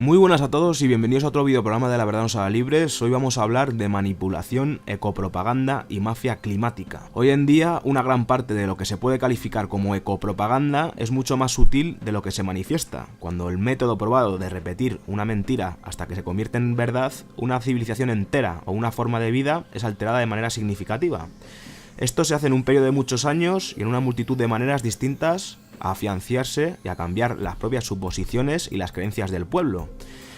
Muy buenas a todos y bienvenidos a otro videoprograma de La Verdad Nos Hará Libres. Hoy vamos a hablar de manipulación, ecopropaganda y mafia climática. Hoy en día, una gran parte de lo que se puede calificar como ecopropaganda es mucho más sutil de lo que se manifiesta. Cuando el método probado de repetir una mentira hasta que se convierte en verdad, una civilización entera o una forma de vida es alterada de manera significativa. Esto se hace en un periodo de muchos años y en una multitud de maneras distintas a afianzarse y a cambiar las propias suposiciones y las creencias del pueblo.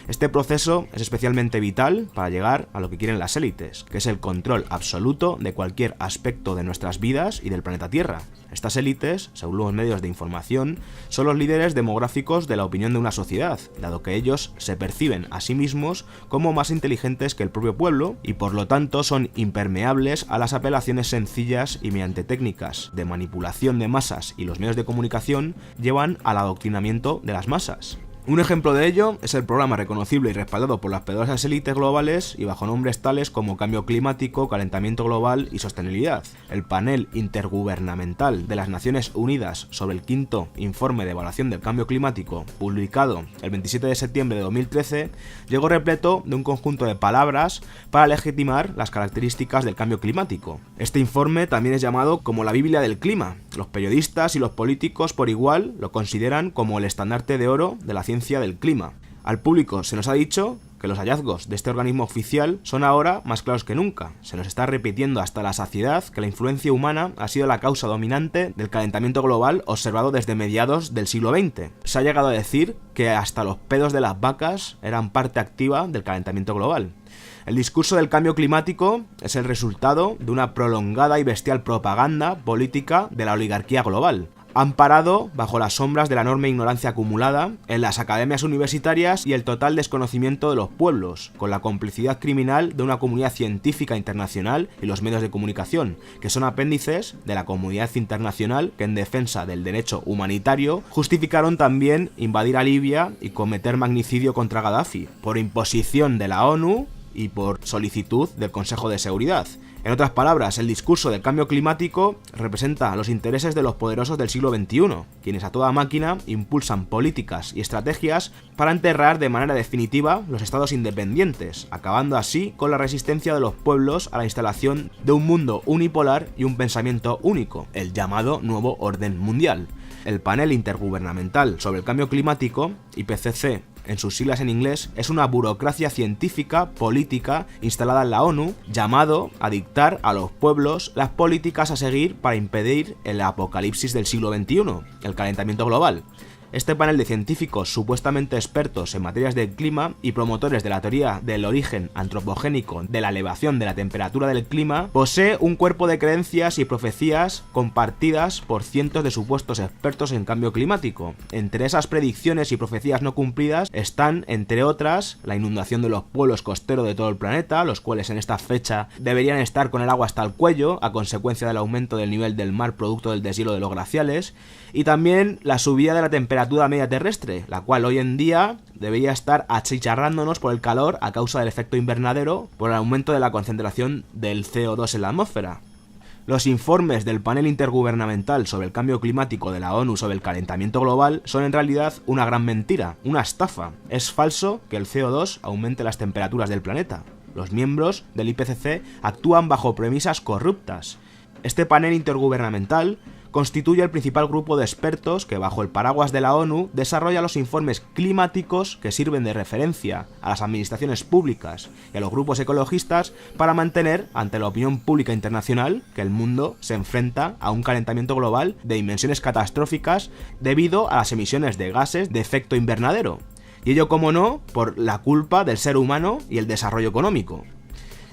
Este proceso es especialmente vital para llegar a lo que quieren las élites, que es el control absoluto de cualquier aspecto de nuestras vidas y del planeta Tierra. Estas élites, según los medios de información, son los líderes demográficos de la opinión de una sociedad, dado que ellos se perciben a sí mismos como más inteligentes que el propio pueblo y por lo tanto son impermeables a las apelaciones sencillas y mediante técnicas de manipulación de masas y los medios de comunicación llevan al adoctrinamiento de las masas. Un ejemplo de ello es el programa reconocible y respaldado por las poderosas élites globales y bajo nombres tales como cambio climático, calentamiento global y sostenibilidad. El panel intergubernamental de las Naciones Unidas sobre el quinto informe de evaluación del cambio climático, publicado el 27 de septiembre de 2013, llegó repleto de un conjunto de palabras para legitimar las características del cambio climático. Este informe también es llamado como la Biblia del clima. Los periodistas y los políticos por igual lo consideran como el estandarte de oro de la ciencia del clima. Al público se nos ha dicho que los hallazgos de este organismo oficial son ahora más claros que nunca. Se nos está repitiendo hasta la saciedad que la influencia humana ha sido la causa dominante del calentamiento global observado desde mediados del siglo XX. Se ha llegado a decir que hasta los pedos de las vacas eran parte activa del calentamiento global. El discurso del cambio climático es el resultado de una prolongada y bestial propaganda política de la oligarquía global, amparado bajo las sombras de la enorme ignorancia acumulada en las academias universitarias y el total desconocimiento de los pueblos, con la complicidad criminal de una comunidad científica internacional y los medios de comunicación, que son apéndices de la comunidad internacional que en defensa del derecho humanitario justificaron también invadir a Libia y cometer magnicidio contra Gaddafi, por imposición de la ONU y por solicitud del Consejo de Seguridad. En otras palabras, el discurso del cambio climático representa los intereses de los poderosos del siglo XXI, quienes a toda máquina impulsan políticas y estrategias para enterrar de manera definitiva los estados independientes, acabando así con la resistencia de los pueblos a la instalación de un mundo unipolar y un pensamiento único, el llamado Nuevo Orden Mundial. El panel intergubernamental sobre el cambio climático, IPCC, en sus siglas en inglés, es una burocracia científica, política, instalada en la ONU, llamado a dictar a los pueblos las políticas a seguir para impedir el apocalipsis del siglo XXI, el calentamiento global. Este panel de científicos supuestamente expertos en materias del clima y promotores de la teoría del origen antropogénico de la elevación de la temperatura del clima posee un cuerpo de creencias y profecías compartidas por cientos de supuestos expertos en cambio climático. Entre esas predicciones y profecías no cumplidas están, entre otras, la inundación de los pueblos costeros de todo el planeta, los cuales en esta fecha deberían estar con el agua hasta el cuello a consecuencia del aumento del nivel del mar producto del deshielo de los glaciales, y también la subida de la temperatura media terrestre, la cual hoy en día debería estar achicharrándonos por el calor a causa del efecto invernadero por el aumento de la concentración del CO2 en la atmósfera. Los informes del panel intergubernamental sobre el cambio climático de la ONU sobre el calentamiento global son en realidad una gran mentira, una estafa. Es falso que el CO2 aumente las temperaturas del planeta. Los miembros del IPCC actúan bajo premisas corruptas. Este panel intergubernamental constituye el principal grupo de expertos que, bajo el paraguas de la ONU, desarrolla los informes climáticos que sirven de referencia a las administraciones públicas y a los grupos ecologistas para mantener ante la opinión pública internacional que el mundo se enfrenta a un calentamiento global de dimensiones catastróficas debido a las emisiones de gases de efecto invernadero. Y ello, como no, por la culpa del ser humano y el desarrollo económico.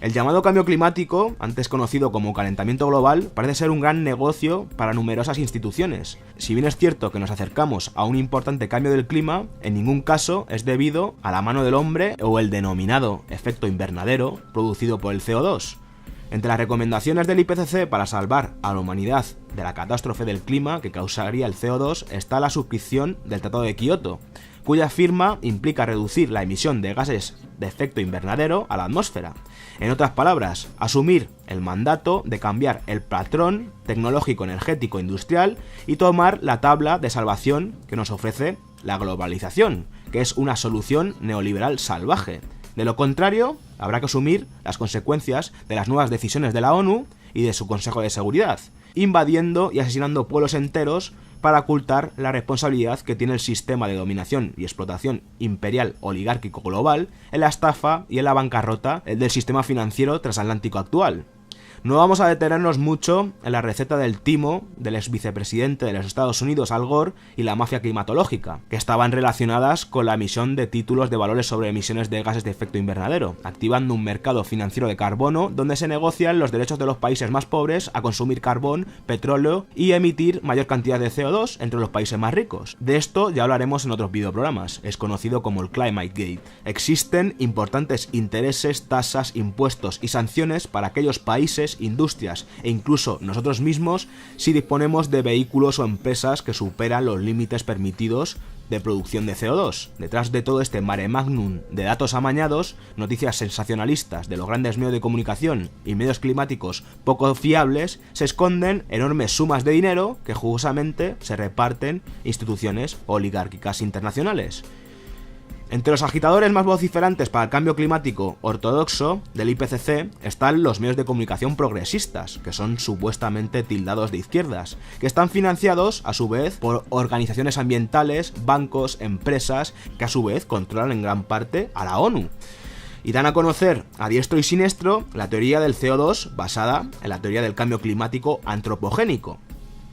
El llamado cambio climático, antes conocido como calentamiento global, parece ser un gran negocio para numerosas instituciones. Si bien es cierto que nos acercamos a un importante cambio del clima, en ningún caso es debido a la mano del hombre o el denominado efecto invernadero producido por el CO2. Entre las recomendaciones del IPCC para salvar a la humanidad de la catástrofe del clima que causaría el CO2 está la suscripción del Tratado de Kioto, cuya firma implica reducir la emisión de gases de efecto invernadero a la atmósfera. En otras palabras, asumir el mandato de cambiar el patrón tecnológico, energético, industrial y tomar la tabla de salvación que nos ofrece la globalización, que es una solución neoliberal salvaje. De lo contrario, habrá que asumir las consecuencias de las nuevas decisiones de la ONU y de su Consejo de Seguridad, invadiendo y asesinando pueblos enteros para ocultar la responsabilidad que tiene el sistema de dominación y explotación imperial oligárquico global en la estafa y en la bancarrota del sistema financiero transatlántico actual. No vamos a detenernos mucho en la receta del timo del ex vicepresidente de los Estados Unidos, Al Gore, y la mafia climatológica, que estaban relacionadas con la emisión de títulos de valores sobre emisiones de gases de efecto invernadero, activando un mercado financiero de carbono donde se negocian los derechos de los países más pobres a consumir carbón, petróleo y emitir mayor cantidad de CO2 entre los países más ricos. De esto ya hablaremos en otros videoprogramas, es conocido como el Climate Gate. Existen importantes intereses, tasas, impuestos y sanciones para aquellos países, industrias e incluso nosotros mismos si disponemos de vehículos o empresas que superan los límites permitidos de producción de CO2. Detrás de todo este mare magnum de datos amañados, noticias sensacionalistas de los grandes medios de comunicación y medios climáticos poco fiables, se esconden enormes sumas de dinero que jugosamente se reparten instituciones oligárquicas internacionales. Entre los agitadores más vociferantes para el cambio climático ortodoxo del IPCC están los medios de comunicación progresistas, que son supuestamente tildados de izquierdas, que están financiados a su vez por organizaciones ambientales, bancos, empresas, que a su vez controlan en gran parte a la ONU. Y dan a conocer a diestro y siniestro la teoría del CO2 basada en la teoría del cambio climático antropogénico.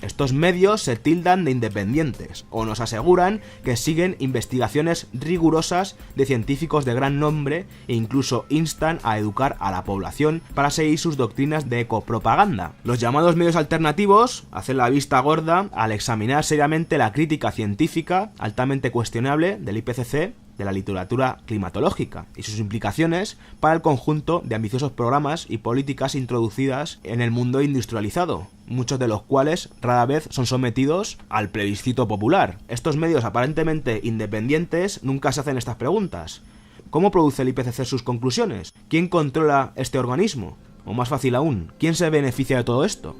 Estos medios se tildan de independientes o nos aseguran que siguen investigaciones rigurosas de científicos de gran nombre e incluso instan a educar a la población para seguir sus doctrinas de ecopropaganda. Los llamados medios alternativos hacen la vista gorda al examinar seriamente la crítica científica altamente cuestionable del IPCC, de la literatura climatológica y sus implicaciones para el conjunto de ambiciosos programas y políticas introducidas en el mundo industrializado, muchos de los cuales rara vez son sometidos al plebiscito popular. Estos medios aparentemente independientes nunca se hacen estas preguntas. ¿Cómo produce el IPCC sus conclusiones? ¿Quién controla este organismo? O más fácil aún, ¿quién se beneficia de todo esto?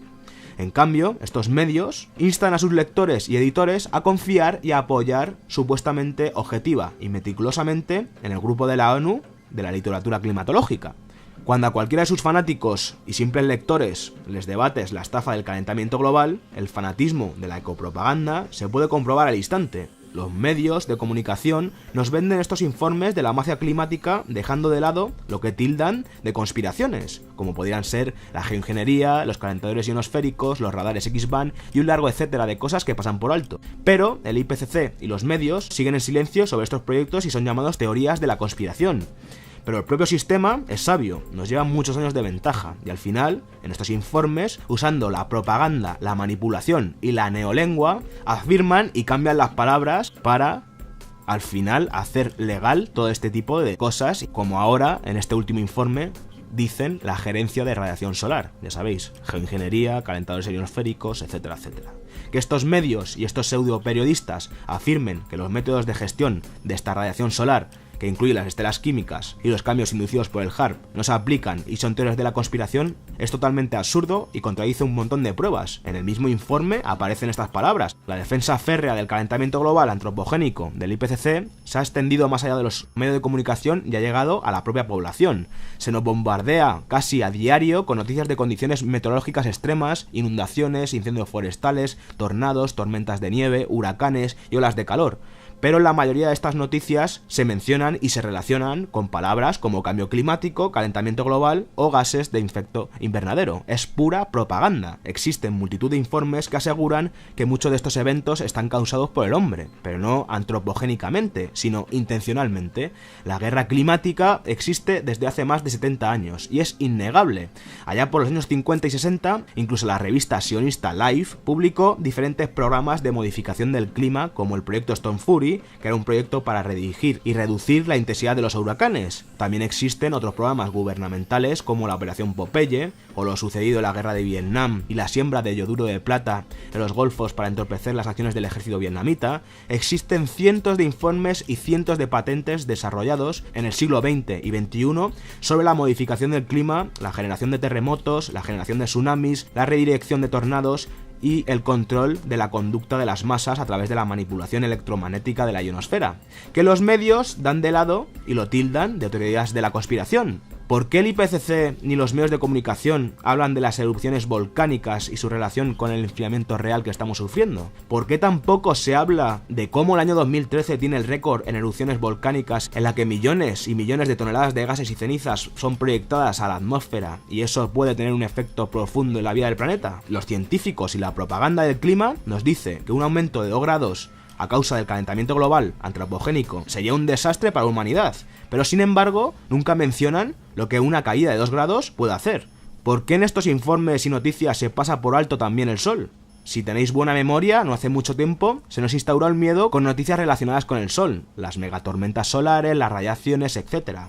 En cambio, estos medios instan a sus lectores y editores a confiar y a apoyar supuestamente objetiva y meticulosamente en el grupo de la ONU de la literatura climatológica. Cuando a cualquiera de sus fanáticos y simples lectores les debates la estafa del calentamiento global, el fanatismo de la ecopropaganda se puede comprobar al instante. Los medios de comunicación nos venden estos informes de la mafia climática dejando de lado lo que tildan de conspiraciones, como podrían ser la geoingeniería, los calentadores ionosféricos, los radares X-band y un largo etcétera de cosas que pasan por alto. Pero el IPCC y los medios siguen en silencio sobre estos proyectos y son llamados teorías de la conspiración. Pero el propio sistema es sabio, nos lleva muchos años de ventaja y al final, en estos informes, usando la propaganda, la manipulación y la neolengua, afirman y cambian las palabras para, al final, hacer legal todo este tipo de cosas, como ahora, en este último informe, dicen la gerencia de radiación solar, ya sabéis, geoingeniería, calentadores ionosféricos, etcétera, etcétera. Que estos medios y estos pseudo periodistas afirmen que los métodos de gestión de esta radiación solar, que incluye las estelas químicas y los cambios inducidos por el HAARP, no se aplican y son teorías de la conspiración, es totalmente absurdo y contradice un montón de pruebas. En el mismo informe aparecen estas palabras. La defensa férrea del calentamiento global antropogénico del IPCC se ha extendido más allá de los medios de comunicación y ha llegado a la propia población. Se nos bombardea casi a diario con noticias de condiciones meteorológicas extremas, inundaciones, incendios forestales, tornados, tormentas de nieve, huracanes y olas de calor. Pero la mayoría de estas noticias se mencionan y se relacionan con palabras como cambio climático, calentamiento global o gases de efecto invernadero. Es pura propaganda. Existen multitud de informes que aseguran que muchos de estos eventos están causados por el hombre, pero no antropogénicamente, sino intencionalmente. La guerra climática existe desde hace más de 70 años y es innegable. Allá por los años 50 y 60, incluso la revista sionista Life publicó diferentes programas de modificación del clima como el proyecto Storm Fury, que era un proyecto para redirigir y reducir la intensidad de los huracanes. También existen otros programas gubernamentales como la Operación Popeye o lo sucedido en la guerra de Vietnam y la siembra de yoduro de plata en los golfos para entorpecer las acciones del ejército vietnamita. Existen cientos de informes y cientos de patentes desarrollados en el siglo XX y XXI sobre la modificación del clima, la generación de terremotos, la generación de tsunamis, la redirección de tornados y el control de la conducta de las masas a través de la manipulación electromagnética de la ionosfera, que los medios dan de lado y lo tildan de teorías de la conspiración. ¿Por qué el IPCC ni los medios de comunicación hablan de las erupciones volcánicas y su relación con el enfriamiento real que estamos sufriendo? ¿Por qué tampoco se habla de cómo el año 2013 tiene el récord en erupciones volcánicas en la que millones y millones de toneladas de gases y cenizas son proyectadas a la atmósfera y eso puede tener un efecto profundo en la vida del planeta? Los científicos y la propaganda del clima nos dice que un aumento de 2 grados a causa del calentamiento global antropogénico sería un desastre para la humanidad, pero sin embargo nunca mencionan lo que una caída de 2 grados puede hacer. ¿Por qué en estos informes y noticias se pasa por alto también el sol? Si tenéis buena memoria, no hace mucho tiempo se nos instauró el miedo con noticias relacionadas con el sol, las megatormentas solares, las radiaciones, etc.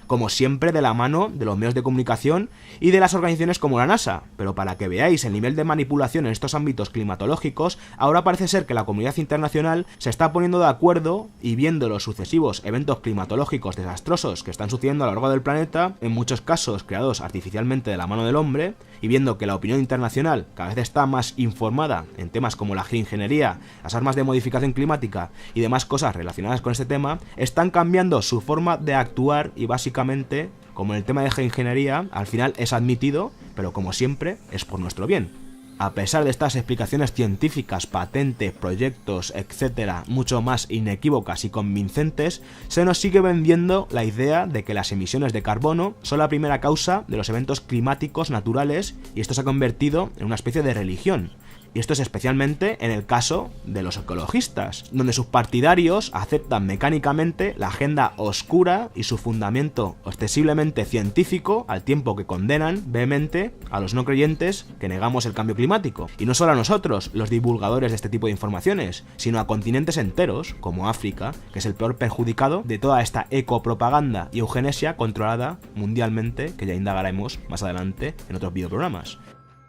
Como siempre de la mano de los medios de comunicación y de las organizaciones como la NASA. Pero para que veáis el nivel de manipulación en estos ámbitos climatológicos, ahora parece ser que la comunidad internacional se está poniendo de acuerdo y viendo los sucesivos eventos climatológicos desastrosos que están sucediendo a lo largo del planeta, en muchos casos creados artificialmente de la mano del hombre, y viendo que la opinión internacional cada vez está más informada en temas como la geoingeniería, las armas de modificación climática y demás cosas relacionadas con este tema, están cambiando su forma de actuar y básicamente, como en el tema de geoingeniería, al final es admitido, pero como siempre, es por nuestro bien. A pesar de estas explicaciones científicas, patentes, proyectos, etcétera, mucho más inequívocas y convincentes, se nos sigue vendiendo la idea de que las emisiones de carbono son la primera causa de los eventos climáticos naturales y esto se ha convertido en una especie de religión. Y esto es especialmente en el caso de los ecologistas, donde sus partidarios aceptan mecánicamente la agenda oscura y su fundamento ostensiblemente científico, al tiempo que condenan vehemente a los no creyentes que negamos el cambio climático. Y no solo a nosotros, los divulgadores de este tipo de informaciones, sino a continentes enteros, como África, que es el peor perjudicado de toda esta ecopropaganda y eugenesia controlada mundialmente, que ya indagaremos más adelante en otros videoprogramas.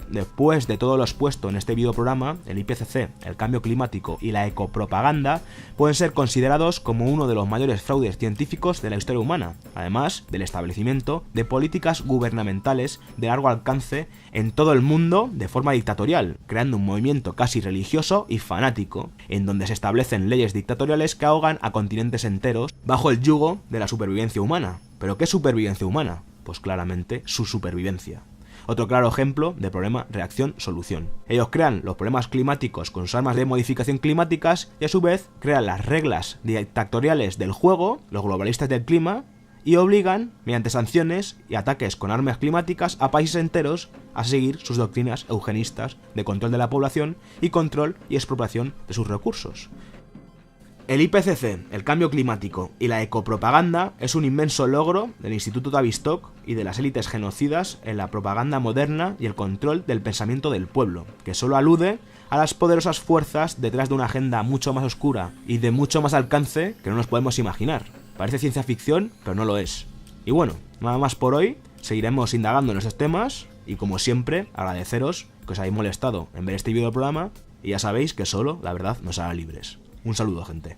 Después de todo lo expuesto en este videoprograma, el IPCC, el cambio climático y la ecopropaganda pueden ser considerados como uno de los mayores fraudes científicos de la historia humana, además del establecimiento de políticas gubernamentales de largo alcance en todo el mundo de forma dictatorial, creando un movimiento casi religioso y fanático, en donde se establecen leyes dictatoriales que ahogan a continentes enteros bajo el yugo de la supervivencia humana. ¿Pero qué supervivencia humana? Pues claramente su supervivencia. Otro claro ejemplo de problema, reacción, solución. Ellos crean los problemas climáticos con sus armas de modificación climáticas y a su vez crean las reglas dictatoriales del juego, los globalistas del clima, y obligan, mediante sanciones y ataques con armas climáticas, a países enteros a seguir sus doctrinas eugenistas de control de la población y control y expropiación de sus recursos. El IPCC, el cambio climático y la ecopropaganda es un inmenso logro del Instituto Tavistock y de las élites genocidas en la propaganda moderna y el control del pensamiento del pueblo, que solo alude a las poderosas fuerzas detrás de una agenda mucho más oscura y de mucho más alcance que no nos podemos imaginar. Parece ciencia ficción, pero no lo es. Y bueno, nada más por hoy, seguiremos indagando en estos temas y como siempre, agradeceros que os hayáis molestado en ver este videoprograma y ya sabéis que solo la verdad nos hará libres. Un saludo, gente.